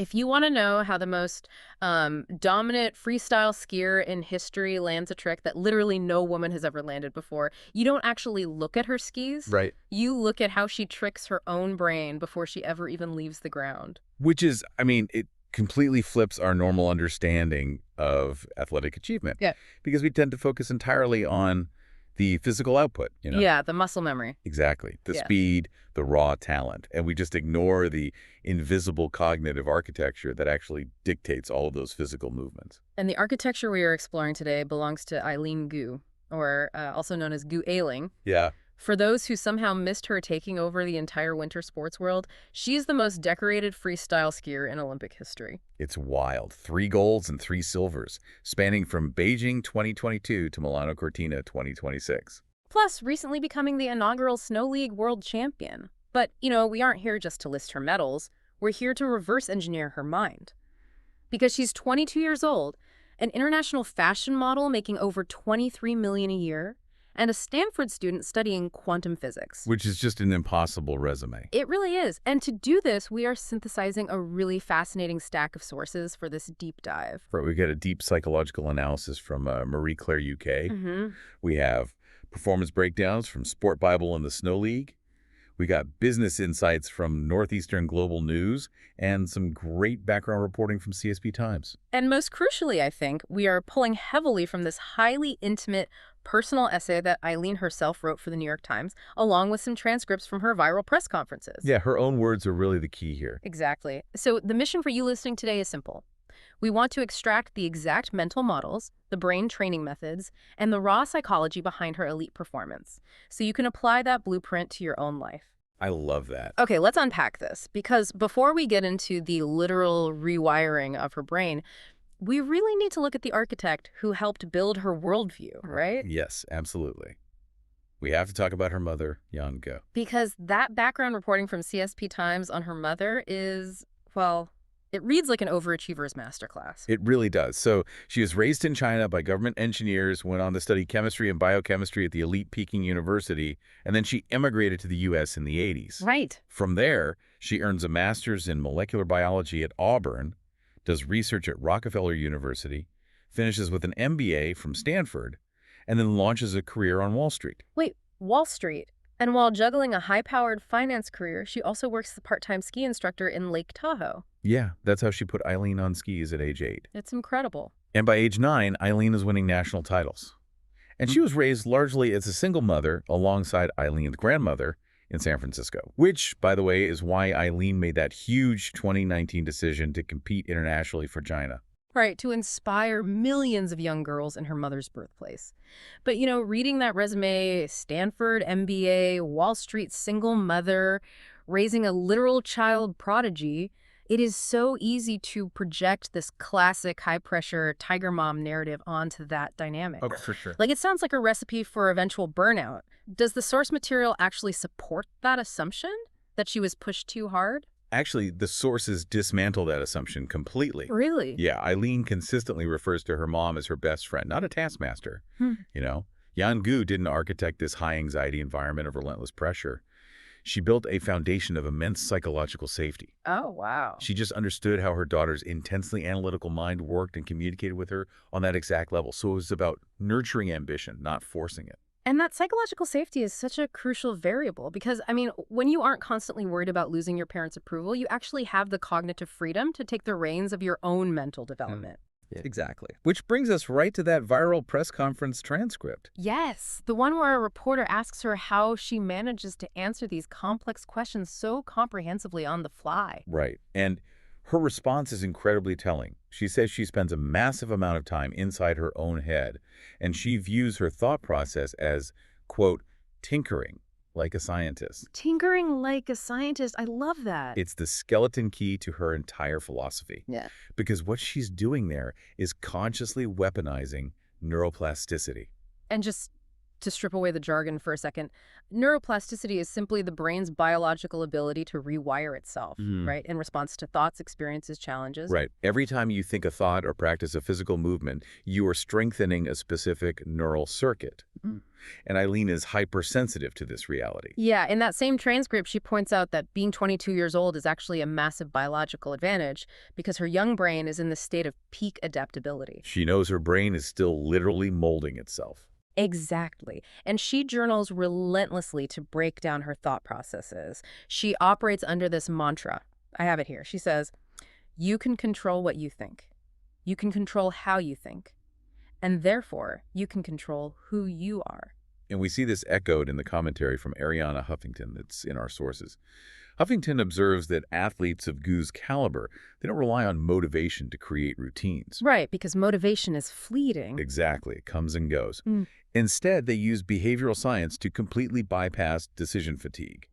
If you want to know how the most dominant freestyle skier in history lands a trick that literally no woman has ever landed before, you don't actually look at her skis. Right. You look at how she tricks her own brain before she ever even leaves the ground. Which is, I mean, it completely flips our normal understanding of athletic achievement. Yeah. Because we tend to focus entirely on the physical output. Yeah, the muscle memory. Exactly. The Yeah. speed, the raw talent. And we just ignore the invisible cognitive architecture that actually dictates all of those physical movements. And the architecture we are exploring today belongs to Eileen Gu, or also known as Gu Ailing. Yeah. For those who somehow missed her taking over the entire winter sports world, she's the most decorated freestyle skier in Olympic history. It's wild. 3 golds and 3 silvers, spanning from Beijing 2022 to Milano Cortina 2026. Plus, recently becoming the inaugural Snow League world champion. But, we aren't here just to list her medals. We're here to reverse engineer her mind. Because she's 22 years old, an international fashion model making over $23 million a year, and a Stanford student studying quantum physics. Which is just an impossible resume. It really is. And to do this, we are synthesizing a really fascinating stack of sources for this deep dive. Right, we get a deep psychological analysis from Marie Claire UK. Mm-hmm. We have performance breakdowns from Sport Bible and the Snow League. We got business insights from Northeastern Global News and some great background reporting from CSP Times. And most crucially, I think, we are pulling heavily from this highly intimate personal essay that Eileen herself wrote for the New York Times, along with some transcripts from her viral press conferences. Yeah, her own words are really the key here. Exactly. So the mission for you listening today is simple. We want to extract the exact mental models, the brain training methods, and the raw psychology behind her elite performance, so you can apply that blueprint to your own life. I love that. Okay, let's unpack this, because before we get into the literal rewiring of her brain, we really need to look at the architect who helped build her worldview, right? Yes, absolutely. We have to talk about her mother, Eileen Gu. Because that background reporting from CSP Times on her mother is, well, it reads like an overachiever's masterclass. It really does. So she was raised in China by government engineers, went on to study chemistry and biochemistry at the elite Peking University, and then she immigrated to the U.S. in the 80s. Right. From there, she earns a master's in molecular biology at Auburn, does research at Rockefeller University, finishes with an MBA from Stanford, and then launches a career on Wall Street. Wait, Wall Street. And while juggling a high-powered finance career, she also works as a part-time ski instructor in Lake Tahoe. Yeah, that's how she put Eileen on skis at age 8. It's incredible. And by age 9, Eileen is winning national titles. And she was raised largely as a single mother alongside Eileen's grandmother in San Francisco, which, by the way, is why Eileen made that huge 2019 decision to compete internationally for China. Right, to inspire millions of young girls in her mother's birthplace. But, reading that resume, Stanford MBA, Wall Street single mother, raising a literal child prodigy, it is so easy to project this classic high-pressure tiger mom narrative onto that dynamic. Oh, for sure. Like, it sounds like a recipe for eventual burnout. Does the source material actually support that assumption, that she was pushed too hard? Actually, the sources dismantle that assumption completely. Really? Yeah, Eileen consistently refers to her mom as her best friend, not a taskmaster. Eileen Gu didn't architect this high-anxiety environment of relentless pressure. She built a foundation of immense psychological safety. Oh, wow. She just understood how her daughter's intensely analytical mind worked and communicated with her on that exact level. So it was about nurturing ambition, not forcing it. And that psychological safety is such a crucial variable because, when you aren't constantly worried about losing your parents' approval, you actually have the cognitive freedom to take the reins of your own mental development. Yeah, exactly. Which brings us right to that viral press conference transcript. Yes, the one where a reporter asks her how she manages to answer these complex questions so comprehensively on the fly. Right. And her response is incredibly telling. She says she spends a massive amount of time inside her own head, and she views her thought process as, quote, tinkering like a scientist. Tinkering like a scientist. I love that. It's the skeleton key to her entire philosophy. Yeah. Because what she's doing there is consciously weaponizing neuroplasticity. And just to strip away the jargon for a second, neuroplasticity is simply the brain's biological ability to rewire itself, right, in response to thoughts, experiences, challenges. Right. Every time you think a thought or practice a physical movement, you are strengthening a specific neural circuit. And Eileen is hypersensitive to this reality. Yeah, in that same transcript, she points out that being 22 years old is actually a massive biological advantage because her young brain is in the state of peak adaptability. She knows her brain is still literally molding itself. Exactly. And she journals relentlessly to break down her thought processes. She operates under this mantra. I have it here. She says, "You can control what you think. You can control how you think. And therefore, you can control who you are." And we see this echoed in the commentary from Ariana Huffington that's in our sources. Huffington observes that athletes of Gu's caliber, they don't rely on motivation to create routines. Right, because motivation is fleeting. Exactly. It comes and goes. Instead, they use behavioral science to completely bypass decision fatigue.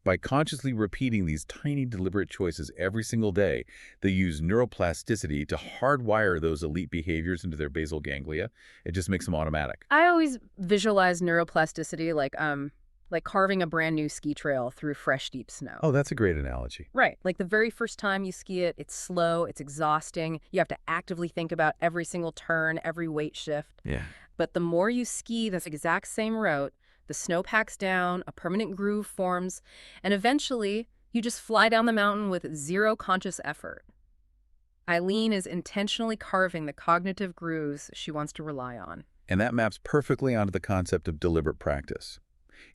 By consciously repeating these tiny, deliberate choices every single day, they use neuroplasticity to hardwire those elite behaviors into their basal ganglia. It just makes them automatic. I always visualize neuroplasticity like carving a brand new ski trail through fresh, deep snow. Oh, that's a great analogy. Right. Like the very first time you ski it, it's slow, it's exhausting. You have to actively think about every single turn, every weight shift. Yeah. But the more you ski this exact same route, the snow packs down, a permanent groove forms, and eventually you just fly down the mountain with zero conscious effort. Eileen is intentionally carving the cognitive grooves she wants to rely on. And that maps perfectly onto the concept of deliberate practice.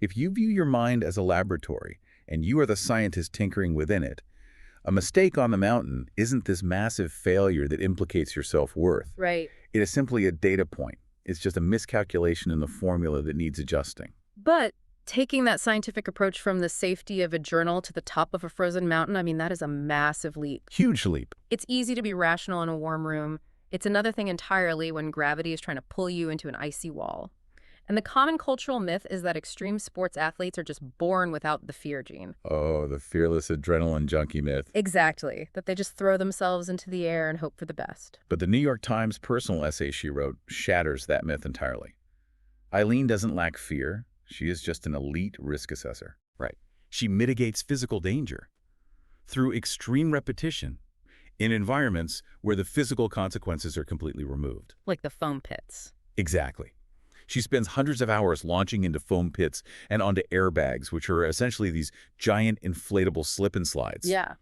If you view your mind as a laboratory and you are the scientist tinkering within it, a mistake on the mountain isn't this massive failure that implicates your self-worth. Right. It is simply a data point. It's just a miscalculation in the formula that needs adjusting. But taking that scientific approach from the safety of a journal to the top of a frozen mountain, I mean, that is a massive leap. Huge leap. It's easy to be rational in a warm room. It's another thing entirely when gravity is trying to pull you into an icy wall. And the common cultural myth is that extreme sports athletes are just born without the fear gene. Oh, the fearless adrenaline junkie myth. Exactly. That they just throw themselves into the air and hope for the best. But the New York Times personal essay she wrote shatters that myth entirely. Eileen doesn't lack fear. She is just an elite risk assessor. Right. She mitigates physical danger through extreme repetition in environments where the physical consequences are completely removed. Like the foam pits. Exactly. She spends hundreds of hours launching into foam pits and onto airbags, which are essentially these giant inflatable slip and slides. Yeah.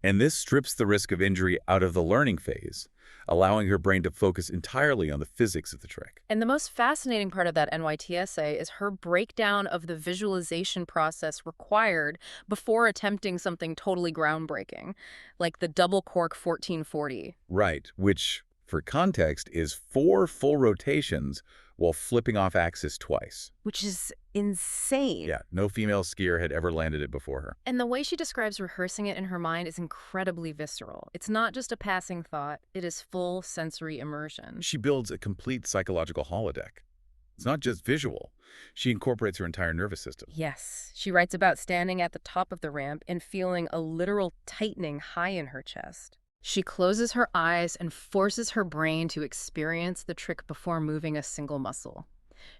And this strips the risk of injury out of the learning phase, allowing her brain to focus entirely on the physics of the trick. And the most fascinating part of that NYT essay is her breakdown of the visualization process required before attempting something totally groundbreaking, like the double cork 1440. Right, which, for context, is 4 full rotations while flipping off axis twice. Which is insane. Yeah, no female skier had ever landed it before her. And the way she describes rehearsing it in her mind is incredibly visceral. It's not just a passing thought, it is full sensory immersion. She builds a complete psychological holodeck. It's not just visual. She incorporates her entire nervous system. Yes. She writes about standing at the top of the ramp and feeling a literal tightening high in her chest. She closes her eyes and forces her brain to experience the trick before moving a single muscle.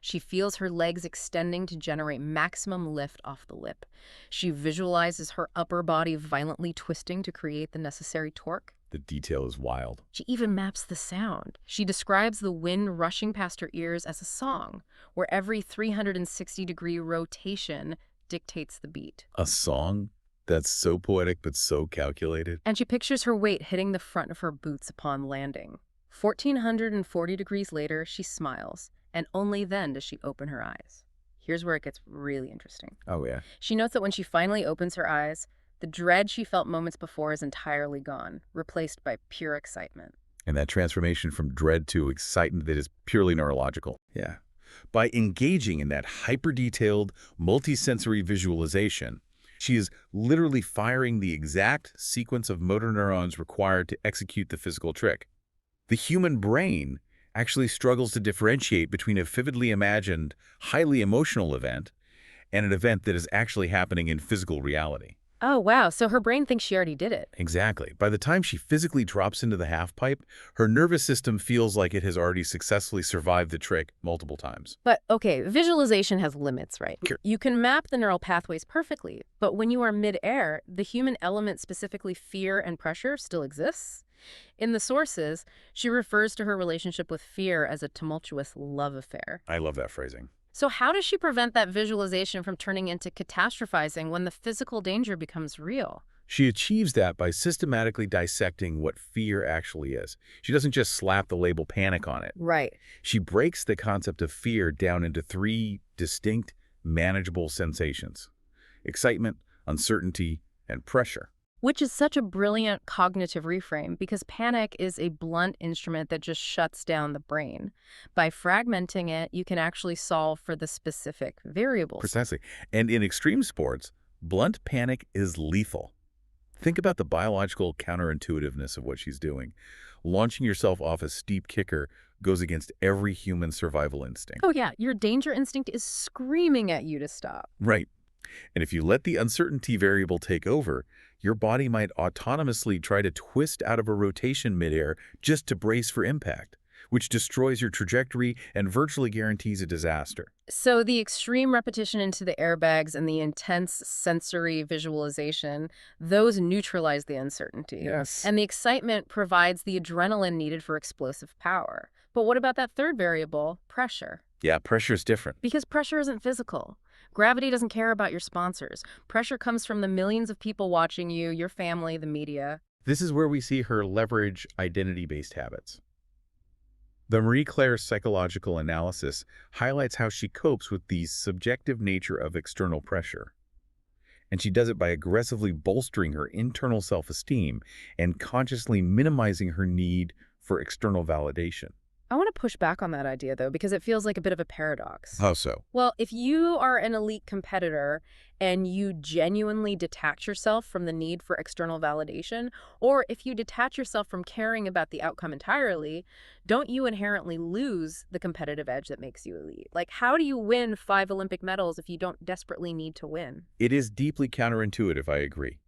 She feels her legs extending to generate maximum lift off the lip. She visualizes her upper body violently twisting to create the necessary torque. The detail is wild. She even maps the sound. She describes the wind rushing past her ears as a song, where every 360-degree rotation dictates the beat. A song? That's so poetic but so calculated. And she pictures her weight hitting the front of her boots upon landing. 1,440 degrees later, she smiles, and only then does she open her eyes. Here's where it gets really interesting. Oh, yeah. She notes that when she finally opens her eyes, the dread she felt moments before is entirely gone, replaced by pure excitement. And that transformation from dread to excitement that is purely neurological. Yeah. By engaging in that hyper-detailed, multisensory visualization, she is literally firing the exact sequence of motor neurons required to execute the physical trick. The human brain actually struggles to differentiate between a vividly imagined, highly emotional event and an event that is actually happening in physical reality. Oh, wow. So her brain thinks she already did it. Exactly. By the time she physically drops into the half-pipe, her nervous system feels like it has already successfully survived the trick multiple times. But, okay, visualization has limits, right? Sure. You can map the neural pathways perfectly, but when you are mid-air, the human element, specifically fear and pressure, still exists. In the sources, she refers to her relationship with fear as a tumultuous love affair. I love that phrasing. So how does she prevent that visualization from turning into catastrophizing when the physical danger becomes real? She achieves that by systematically dissecting what fear actually is. She doesn't just slap the label panic on it. Right. She breaks the concept of fear down into 3 distinct, manageable sensations: excitement, uncertainty, and pressure. Which is such a brilliant cognitive reframe because panic is a blunt instrument that just shuts down the brain. By fragmenting it, you can actually solve for the specific variables. Precisely. And in extreme sports, blunt panic is lethal. Think about the biological counterintuitiveness of what she's doing. Launching yourself off a steep kicker goes against every human survival instinct. Oh yeah, your danger instinct is screaming at you to stop. Right. And if you let the uncertainty variable take over, your body might autonomously try to twist out of a rotation midair just to brace for impact, which destroys your trajectory and virtually guarantees a disaster. So the extreme repetition into the airbags and the intense sensory visualization, those neutralize the uncertainty. Yes. And the excitement provides the adrenaline needed for explosive power. But what about that third variable, pressure? Yeah, pressure is different. Because pressure isn't physical. Gravity doesn't care about your sponsors. Pressure comes from the millions of people watching you, your family, the media. This is where we see her leverage identity-based habits. The Marie Claire psychological analysis highlights how she copes with the subjective nature of external pressure. And she does it by aggressively bolstering her internal self-esteem and consciously minimizing her need for external validation. I want to push back on that idea, though, because it feels like a bit of a paradox. How so? Well, if you are an elite competitor and you genuinely detach yourself from the need for external validation, or if you detach yourself from caring about the outcome entirely, don't you inherently lose the competitive edge that makes you elite? Like, how do you win 5 Olympic medals if you don't desperately need to win? It is deeply counterintuitive, I agree.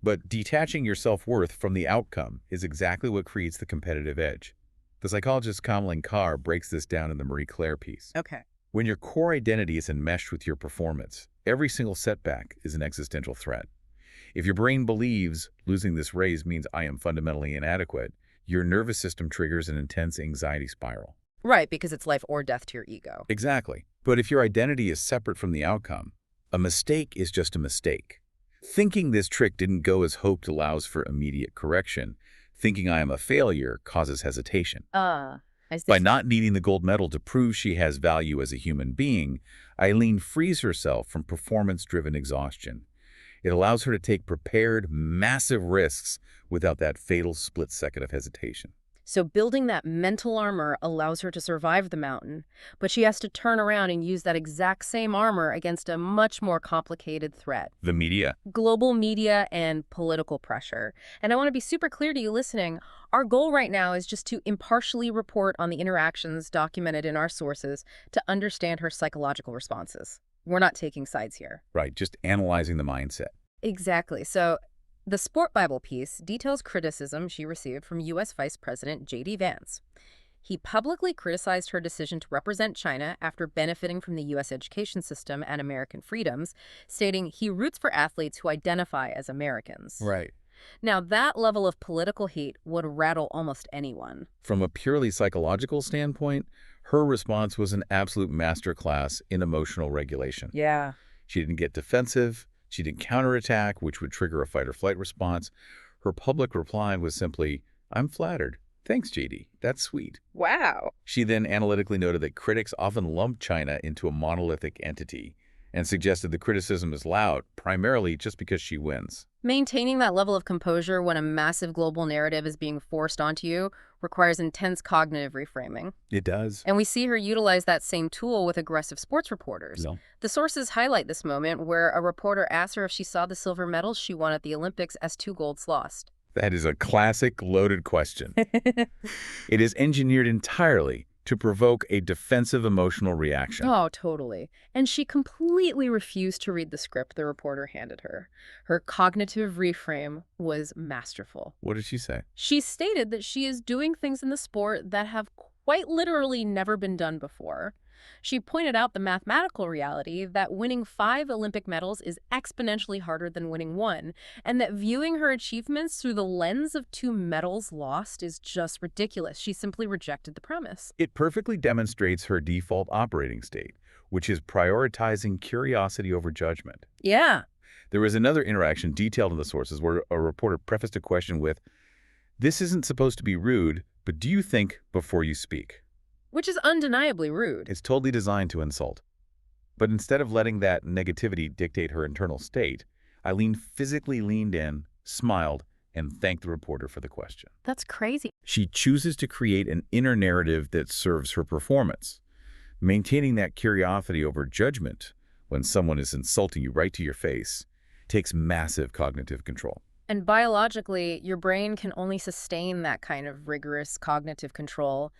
But detaching your self-worth from the outcome is exactly what creates the competitive edge. The psychologist Kamlin Kaur breaks this down in the Marie Claire piece. Okay. When your core identity is enmeshed with your performance, every single setback is an existential threat. If your brain believes losing this race means I am fundamentally inadequate, your nervous system triggers an intense anxiety spiral. Right, because it's life or death to your ego. Exactly. But if your identity is separate from the outcome, a mistake is just a mistake. Thinking this trick didn't go as hoped allows for immediate correction. Thinking I am a failure causes hesitation. I see. By not needing the gold medal to prove she has value as a human being, Eileen frees herself from performance-driven exhaustion. It allows her to take prepared, massive risks without that fatal split second of hesitation. So building that mental armor allows her to survive the mountain, but she has to turn around and use that exact same armor against a much more complicated threat. The media. Global media and political pressure. And I want to be super clear to you listening, our goal right now is just to impartially report on the interactions documented in our sources to understand her psychological responses. We're not taking sides here. Right, just analyzing the mindset. Exactly. So the Sport Bible piece details criticism she received from U.S. Vice President J.D. Vance. He publicly criticized her decision to represent China after benefiting from the U.S. education system and American freedoms, stating he roots for athletes who identify as Americans. Right. Now, that level of political hate would rattle almost anyone. From a purely psychological standpoint, her response was an absolute masterclass in emotional regulation. Yeah. She didn't get defensive. She didn't counterattack, which would trigger a fight-or-flight response. Her public reply was simply, "I'm flattered. Thanks, JD. That's sweet." Wow. She then analytically noted that critics often lump China into a monolithic entity and suggested the criticism is loud, primarily just because she wins. Maintaining that level of composure when a massive global narrative is being forced onto you requires intense cognitive reframing. It does. And we see her utilize that same tool with aggressive sports reporters. No. The sources highlight this moment where a reporter asks her if she saw the silver medals she won at the Olympics as 2 golds lost. That is a classic loaded question. It is engineered entirely to provoke a defensive emotional reaction. Oh, totally. And she completely refused to read the script the reporter handed her. Her cognitive reframe was masterful. What did she say? She stated that she is doing things in the sport that have quite literally never been done before. She pointed out the mathematical reality that winning 5 Olympic medals is exponentially harder than winning 1, and that viewing her achievements through the lens of 2 medals lost is just ridiculous. She simply rejected the premise. It perfectly demonstrates her default operating state, which is prioritizing curiosity over judgment. Yeah. There was another interaction detailed in the sources where a reporter prefaced a question with, "This isn't supposed to be rude, but do you think before you speak?" Which is undeniably rude. It's totally designed to insult. But instead of letting that negativity dictate her internal state, Eileen physically leaned in, smiled, and thanked the reporter for the question. That's crazy. She chooses to create an inner narrative that serves her performance, maintaining that curiosity over judgment when someone is insulting you right to your face takes massive cognitive control. And biologically, your brain can only sustain that kind of rigorous cognitive control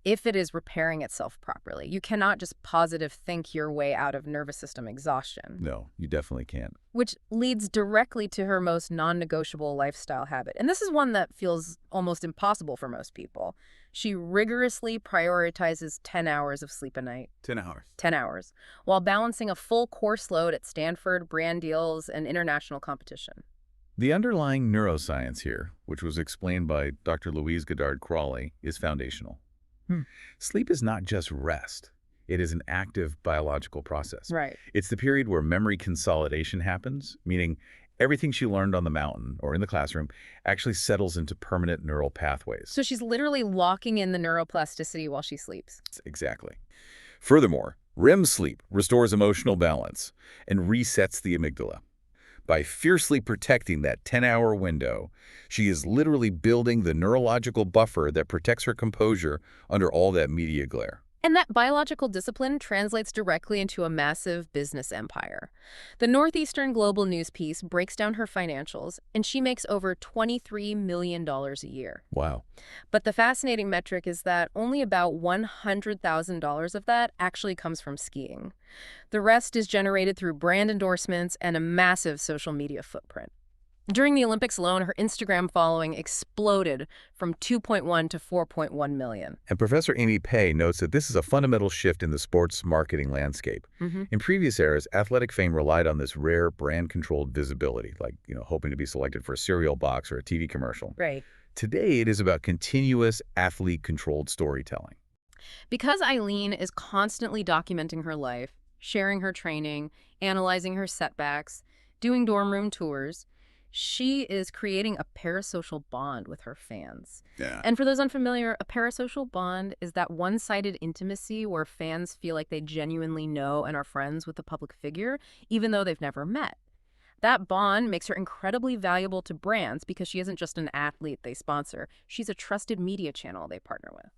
if it is repairing itself properly. You cannot just positive think your way out of nervous system exhaustion. No, you definitely can't. Which leads directly to her most non-negotiable lifestyle habit. And this is one that feels almost impossible for most people. She rigorously prioritizes 10 hours of sleep a night. 10 hours. 10 hours, while balancing a full course load at Stanford, brand deals, and international competition. The underlying neuroscience here, which was explained by Dr. Louise Goddard-Crawley, is foundational. Sleep is not just rest. It is an active biological process. Right. It's the period where memory consolidation happens, meaning everything she learned on the mountain or in the classroom actually settles into permanent neural pathways. So she's literally locking in the neuroplasticity while she sleeps. Exactly. Furthermore, REM sleep restores emotional balance and resets the amygdala. By fiercely protecting that 10-hour window, she is literally building the neurological buffer that protects her composure under all that media glare. And that biological discipline translates directly into a massive business empire. The Northeastern Global News piece breaks down her financials, and she makes over $23 million a year. Wow. But the fascinating metric is that only about $100,000 of that actually comes from skiing. The rest is generated through brand endorsements and a massive social media footprint. During the Olympics alone, her Instagram following exploded from 2.1 to 4.1 million. And Professor Amy Pei notes that this is a fundamental shift in the sports marketing landscape. In previous eras, athletic fame relied on this rare brand-controlled visibility, like, hoping to be selected for a cereal box or a TV commercial. Right. Today, it is about continuous athlete-controlled storytelling. Because Eileen is constantly documenting her life, sharing her training, analyzing her setbacks, doing dorm room tours, she is creating a parasocial bond with her fans. Yeah. And for those unfamiliar, a parasocial bond is that one-sided intimacy where fans feel like they genuinely know and are friends with a public figure, even though they've never met. That bond makes her incredibly valuable to brands because she isn't just an athlete they sponsor. She's a trusted media channel they partner with.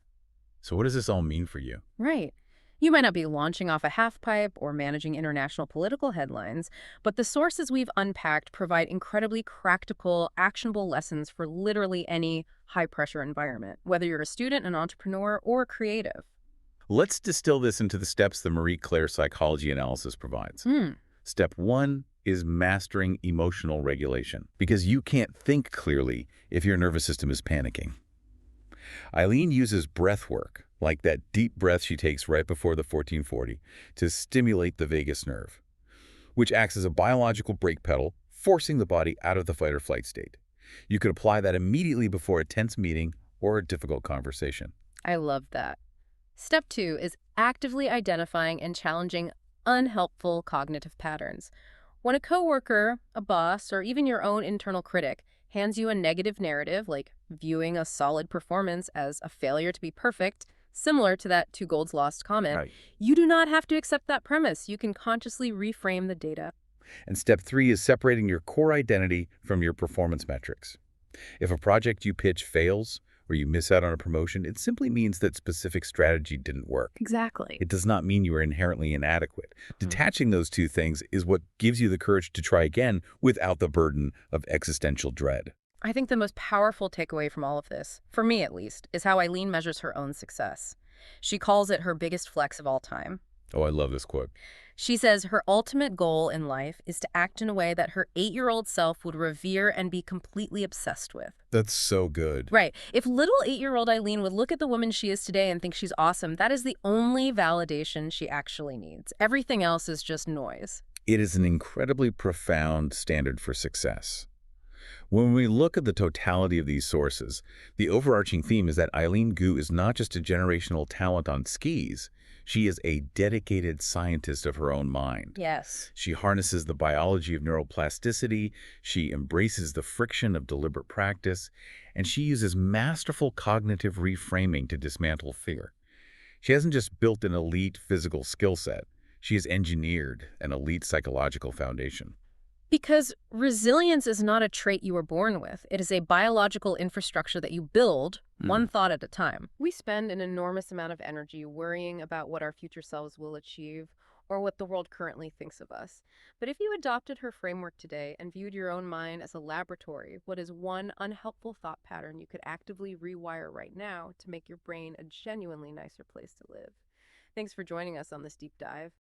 So what does this all mean for you? Right. You might not be launching off a half-pipe or managing international political headlines, but the sources we've unpacked provide incredibly practical, actionable lessons for literally any high-pressure environment, whether you're a student, an entrepreneur, or a creative. Let's distill this into the steps the Marie Claire psychology analysis provides. Step 1 is mastering emotional regulation, because you can't think clearly if your nervous system is panicking. Eileen uses breath work, like that deep breath she takes right before the 1440, to stimulate the vagus nerve, which acts as a biological brake pedal, forcing the body out of the fight or flight state. You could apply that immediately before a tense meeting or a difficult conversation. I love that. Step 2 is actively identifying and challenging unhelpful cognitive patterns. When a coworker, a boss, or even your own internal critic hands you a negative narrative, like viewing a solid performance as a failure to be perfect, similar to that 2 golds lost comment, you do not have to accept that premise. You can consciously reframe the data. And step 3 is separating your core identity from your performance metrics. If a project you pitch fails or you miss out on a promotion, it simply means that specific strategy didn't work. Exactly. It does not mean you are inherently inadequate. Detaching those two things is what gives you the courage to try again without the burden of existential dread. I think the most powerful takeaway from all of this, for me at least, is how Eileen measures her own success. She calls it her biggest flex of all time. Oh, I love this quote. She says her ultimate goal in life is to act in a way that her 8-year-old self would revere and be completely obsessed with. That's so good. Right. If little 8-year-old Eileen would look at the woman she is today and think she's awesome, that is the only validation she actually needs. Everything else is just noise. It is an incredibly profound standard for success. When we look at the totality of these sources, the overarching theme is that Eileen Gu is not just a generational talent on skis. She is a dedicated scientist of her own mind. Yes. She harnesses the biology of neuroplasticity, she embraces the friction of deliberate practice, and she uses masterful cognitive reframing to dismantle fear. She hasn't just built an elite physical skill set, she has engineered an elite psychological foundation. Because resilience is not a trait you were born with. It is a biological infrastructure that you build one thought at a time. We spend an enormous amount of energy worrying about what our future selves will achieve or what the world currently thinks of us. But if you adopted her framework today and viewed your own mind as a laboratory, what is one unhelpful thought pattern you could actively rewire right now to make your brain a genuinely nicer place to live? Thanks for joining us on this deep dive.